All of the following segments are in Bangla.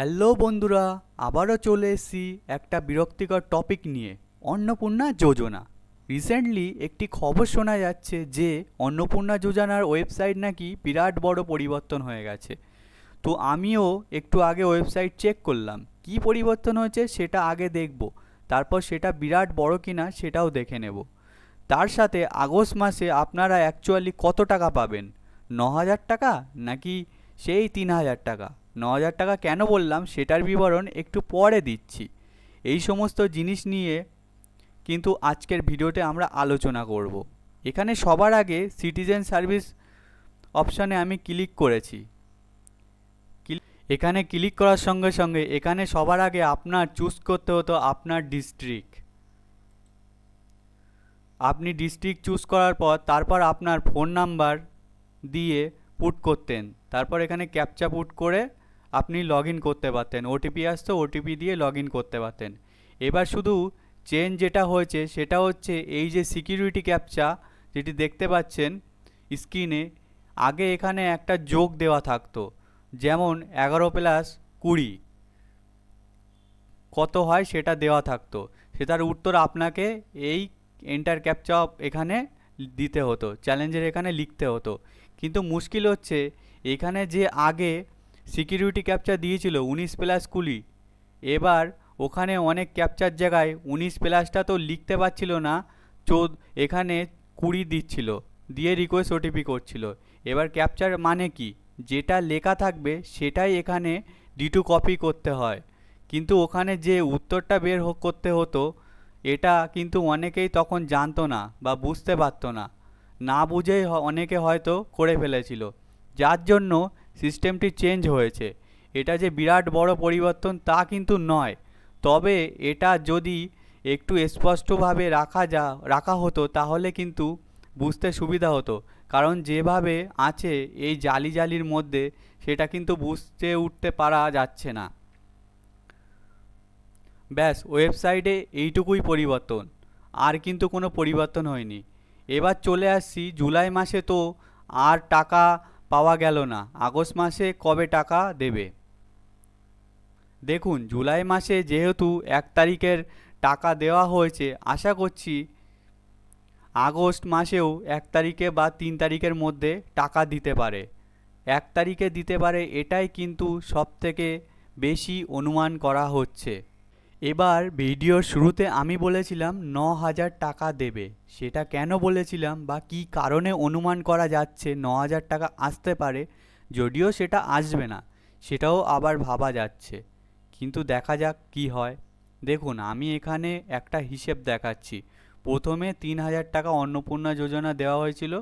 হ্যালো বন্ধুরা, আবারও চলে এসেছি একটা বিরক্তিকর টপিক নিয়ে। অন্নপূর্ণা যোজনা। রিসেন্টলি একটি খবর শোনা যাচ্ছে যে অন্নপূর্ণা যোজনার ওয়েবসাইট নাকি বিরাট বড় পরিবর্তন হয়ে গেছে। তো আমিও একটু আগে ওয়েবসাইট চেক করলাম, কি পরিবর্তন হয়েছে সেটা আগে দেখব, তারপর সেটা বিরাট বড় কিনা সেটাও দেখে নেব। তার সাথে আগস্ট মাসে আপনারা অ্যাকচুয়ালি কত টাকা পাবেন? ৯,০০০ টাকা নাকি সেই ৩,০০০ টাকা? ৯,০০০ টাকা কেন বললাম সেটার বিবরণ একটু পরে দিচ্ছি। এই সমস্ত জিনিস নিয়ে কিন্তু আজকের ভিডিওতে আমরা আলোচনা করব। এখানে সবার আগে সিটিজেন সার্ভিস অপশানে আমি ক্লিক করেছি। এখানে ক্লিক করার সঙ্গে সঙ্গে এখানে সবার আগে আপনার চুজ করতে হতো আপনার ডিস্ট্রিক্ট। আপনি ডিস্ট্রিক্ট চুজ করার পর তারপর আপনার ফোন নাম্বার দিয়ে পুট করতেন, তারপর এখানে ক্যাপচা পুট করে আপনি লগ ইন করতে পারতেন। ওটিপি আসতো, ওটিপি দিয়ে লগ ইন করতে পারতেন। এবার শুধু চেঞ্জ যেটা হয়েছে সেটা হচ্ছে এই যে সিকিউরিটি ক্যাপচা যেটি দেখতে পাচ্ছেন স্ক্রিনে, আগে এখানে একটা যোগ দেওয়া থাকতো, যেমন 11+20 কত হয় সেটা দেওয়া থাকতো। সেটার উত্তর আপনাকে এই এন্টার ক্যাপচা এখানে দিতে হতো, চ্যালেঞ্জের এখানে লিখতে হতো। কিন্তু মুশকিল হচ্ছে এখানে যে আগে সিকিউরিটি ক্যাপচা দিয়েছিল 19+20, এবার ওখানে অনেক ক্যাপচার জায়গায় 19+টা তো লিখতে পারছিল না, এখানে 20 দিচ্ছিল, দিয়ে রিকোয়েস্ট ওটিপি করছিল। এবার ক্যাপচার মানে কি, যেটা লেখা থাকবে সেটাই এখানে D2 কপি করতে হয়, কিন্তু ওখানে যে উত্তরটা বের করতে হতো এটা কিন্তু অনেকেই তখন জানতো না বা বুঝতে পারতো না, না বুঝেই অনেকে হয়তো করে ফেলেছিল, যার জন্য সিস্টেমটি চেঞ্জ হয়েছে। এটা যে বিরাট বড় পরিবর্তন তা কিন্তু নয়, তবে এটা যদি একটু স্পষ্টভাবে রাখা হতো তাহলে কিন্তু বুঝতে সুবিধা হতো। কারণ যেভাবে আছে এই জালির মধ্যে সেটা কিন্তু বুঝতে উঠতে পারা যাচ্ছে না। ব্যাস, ওয়েবসাইটে এইটুকুই পরিবর্তন, আর কিন্তু কোনো পরিবর্তন হয়নি। এবার চলে আসছি জুলাই মাসে, তো আর টাকা পাওয়া গেল না, আগস্ট মাসে কবে টাকা দেবে। দেখুন, জুলাই মাসে যেহেতু 1 তারিখের টাকা দেওয়া হয়েছে, আশা করছি আগস্ট মাসেও 1 তারিখে বা 3 তারিখের মধ্যে টাকা দিতে পারে। 1 তারিখে দিতে পারে, এটাই কিন্তু সবথেকে বেশি অনুমান করা হচ্ছে। এবার ভিডিওর শুরুতে আমি বলেছিলাম 9,000 টাকা দেবে। সেটা কেন বলেছিলাম বা কী কারণে অনুমান করা যাচ্ছে 9,000 টাকা আসতে পারে, যদিও সেটা আসবে না সেটাও আবার ভাবা যাচ্ছে, কিন্তু দেখা যাক কি হয়। দেখুন, আমি এখানে একটা হিসেব দেখাচ্ছি। প্রথমে 3,000 টাকা অন্নপূর্ণা যোজনা দেওয়া হয়েছিল,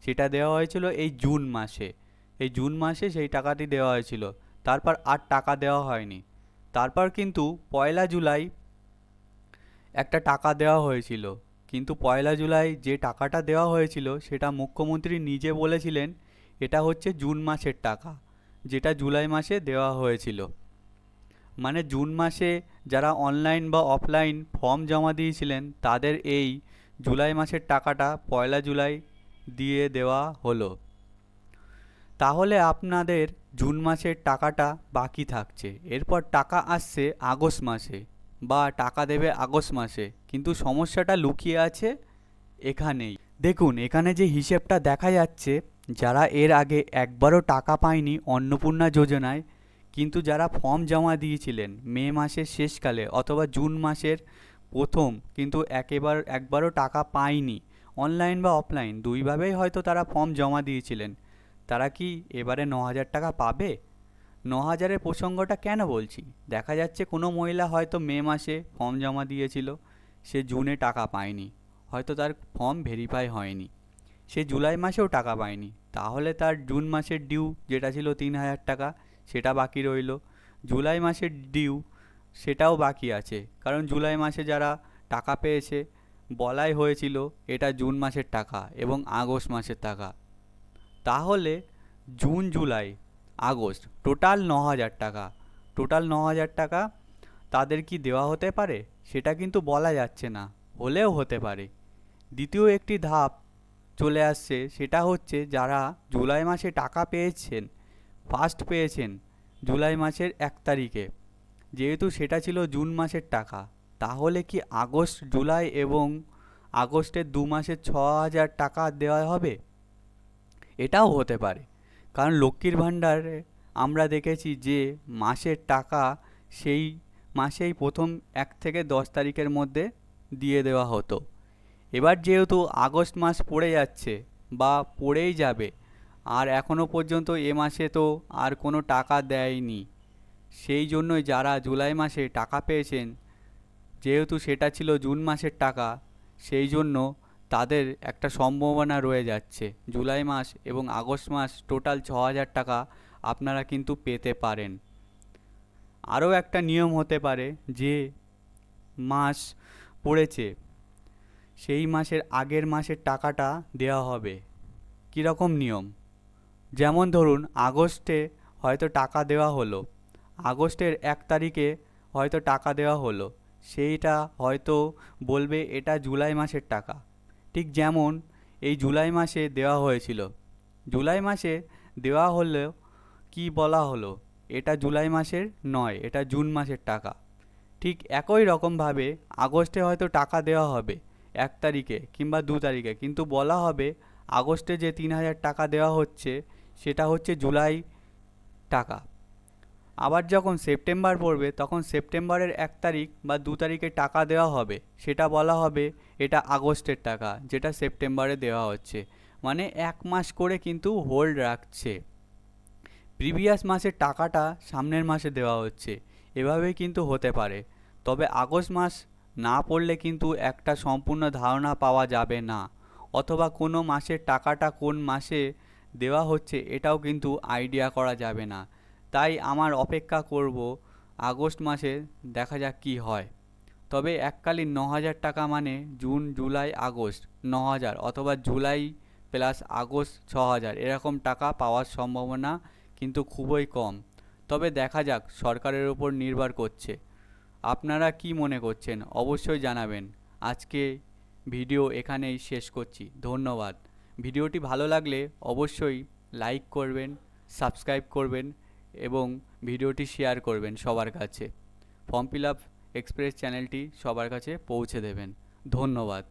সেটা দেওয়া হয়েছিল এই জুন মাসে। এই জুন মাসে সেই টাকাটি দেওয়া হয়েছিল, তারপর আর টাকা দেওয়া হয়নি। তারপর কিন্তু 1 জুলাই একটা টাকা দেওয়া হয়েছিল, কিন্তু 1 জুলাই যে টাকাটা দেওয়া হয়েছিল সেটা মুখ্যমন্ত্রী নিজে বলেছিলেন এটা হচ্ছে জুন মাসের টাকা, যেটা জুলাই মাসে দেওয়া হয়েছিল। মানে জুন মাসে যারা অনলাইন বা অফলাইন ফর্ম জমা দিয়েছিলেন তাদের এই জুলাই মাসের টাকাটা 1 জুলাই দিয়ে দেওয়া হলো। তাহলে আপনাদের জুন মাসের টাকাটা বাকি থাকছে, এরপর টাকা আসছে আগস্ট মাসে বা টাকা দেবে আগস্ট মাসে, কিন্তু সমস্যাটা লুকিয়ে আছে এখানেই। দেখুন, এখানে যে হিসেবটা দেখা যাচ্ছে, যারা এর আগে একবারও টাকা পায়নি অন্নপূর্ণা যোজনায়, কিন্তু যারা ফর্ম জমা দিয়েছিলেন মে মাসের শেষকালে অথবা জুন মাসের প্রথম, কিন্তু একবারও টাকা পায়নি, অনলাইন বা অফলাইন দুইভাবেই হয়তো তারা ফর্ম জমা দিয়েছিলেন, তারা কি এবারে 9,000 টাকা পাবে? 9,000-এর প্রসঙ্গটা কেন বলছি, দেখা যাচ্ছে কোনো মহিলা হয়তো মে মাসে ফর্ম জমা দিয়েছিল, সে জুনে টাকা পায়নি, হয়তো তার ফর্ম ভেরিফাই হয়নি, সে জুলাই মাসেও টাকা পায়নি, তাহলে তার জুন মাসের ডিউ যেটা ছিল 3,000 টাকা সেটা বাকি রইল। জুলাই মাসের ডিউ সেটাও বাকি আছে, কারণ জুলাই মাসে যারা টাকা পেয়েছে বলাই হয়েছিল এটা জুন মাসের টাকা এবং আগস্ট মাসের টাকা। তাহলে জুন জুলাই আগস্ট টোটাল 9,000 টাকা, টোটাল 9,000 টাকা তাদের কি দেওয়া হতে পারে সেটা কিন্তু বলা যাচ্ছে না, হলেও হতে পারে। দ্বিতীয় একটি ধাপ চলে আসছে, সেটা হচ্ছে যারা জুলাই মাসে টাকা পেয়েছেন, ফার্স্ট পেয়েছেন জুলাই মাসের 1 তারিখে, যেহেতু সেটা ছিল জুন মাসের টাকা, তাহলে কি আগস্ট, জুলাই এবং আগস্টের 2 মাসের 6,000 টাকা দেওয়া হবে? এটাও হতে পারে, কারণ লক্ষ্মীর ভাণ্ডারে আমরা দেখেছি যে মাসের টাকা সেই মাসেই প্রথম 1 থেকে 10 তারিখের মধ্যে দিয়ে দেওয়া হতো। এবার যেহেতু আগস্ট মাস পড়ে যাচ্ছে বা পড়েই যাবে, আর এখনও পর্যন্ত এ মাসে তো আর কোনো টাকা দেয়নি, সেই জন্যই যারা জুলাই মাসে টাকা পেয়েছেন, যেহেতু সেটা ছিল জুন মাসের টাকা, সেই জন্য তাদের একটা সম্ভাবনা রয়ে যাচ্ছে জুলাই মাস এবং আগস্ট মাস টোটাল 6,000 টাকা আপনারা কিন্তু পেতে পারেন। আরও একটা নিয়ম হতে পারে, যে মাস পড়েছে সেই মাসের আগের মাসের টাকাটা দেওয়া হবে। কীরকম নিয়ম? যেমন ধরুন আগস্টে হয়তো টাকা দেওয়া হলো, আগস্টের 1 তারিখে হয়তো টাকা দেওয়া হলো, সেইটা হয়তো বলবে এটা জুলাই মাসের টাকা। ঠিক যেমন এই জুলাই মাসে দেওয়া হয়েছিল, জুলাই মাসে দেওয়া হলেও কি বলা হলো, এটা জুলাই মাসের নয়, এটা জুন মাসের টাকা। ঠিক একই রকমভাবে আগস্টে হয়তো টাকা দেওয়া হবে 1 তারিখে কিংবা 2 তারিখে, কিন্তু বলা হবে আগস্টে যে 3,000 টাকা দেওয়া হচ্ছে সেটা হচ্ছে জুলাই টাকা। আবার যখন সেপ্টেম্বর পড়বে তখন সেপ্টেম্বরের 1 তারিখ বা 2 তারিখে টাকা দেওয়া হবে, সেটা বলা হবে এটা আগস্টের টাকা, যেটা সেপ্টেম্বরে দেওয়া হচ্ছে। মানে 1 মাস করে কিন্তু হোল্ড রাখছে, প্রিভিয়াস মাসের টাকাটা সামনের মাসে দেওয়া হচ্ছে। এভাবেই কিন্তু হতে পারে, তবে আগস্ট মাস না পড়লে কিন্তু একটা সম্পূর্ণ ধারণা পাওয়া যাবে না, অথবা কোনো মাসের টাকাটা কোন মাসে দেওয়া হচ্ছে এটাও কিন্তু আইডিয়া করা যাবে না। তাই আমার অপেক্ষা করব আগস্ট মাসে, দেখা যাক কী হয়। তবে এককালীন 9,000 টাকা মানে জুন, জুলাই, আগস্ট 9,000, অথবা জুলাই প্লাস আগস্ট 6,000, এরকম টাকা পাওয়ার সম্ভাবনা কিন্তু খুবই কম। তবে দেখা যাক, সরকারের ওপর নির্ভর করছে। আপনারা কি মনে করছেন অবশ্যই জানাবেন। আজকে ভিডিও এখানেই শেষ করছি, ধন্যবাদ। ভিডিওটি ভালো লাগলে অবশ্যই লাইক করবেন, সাবস্ক্রাইব করবেন এবং ভিডিওটি শেয়ার করবেন সবার কাছে। ফর্ম ফিল আপ এক্সপ্রেস চ্যানেলটি সবার কাছে পৌঁছে দেবেন। ধন্যবাদ।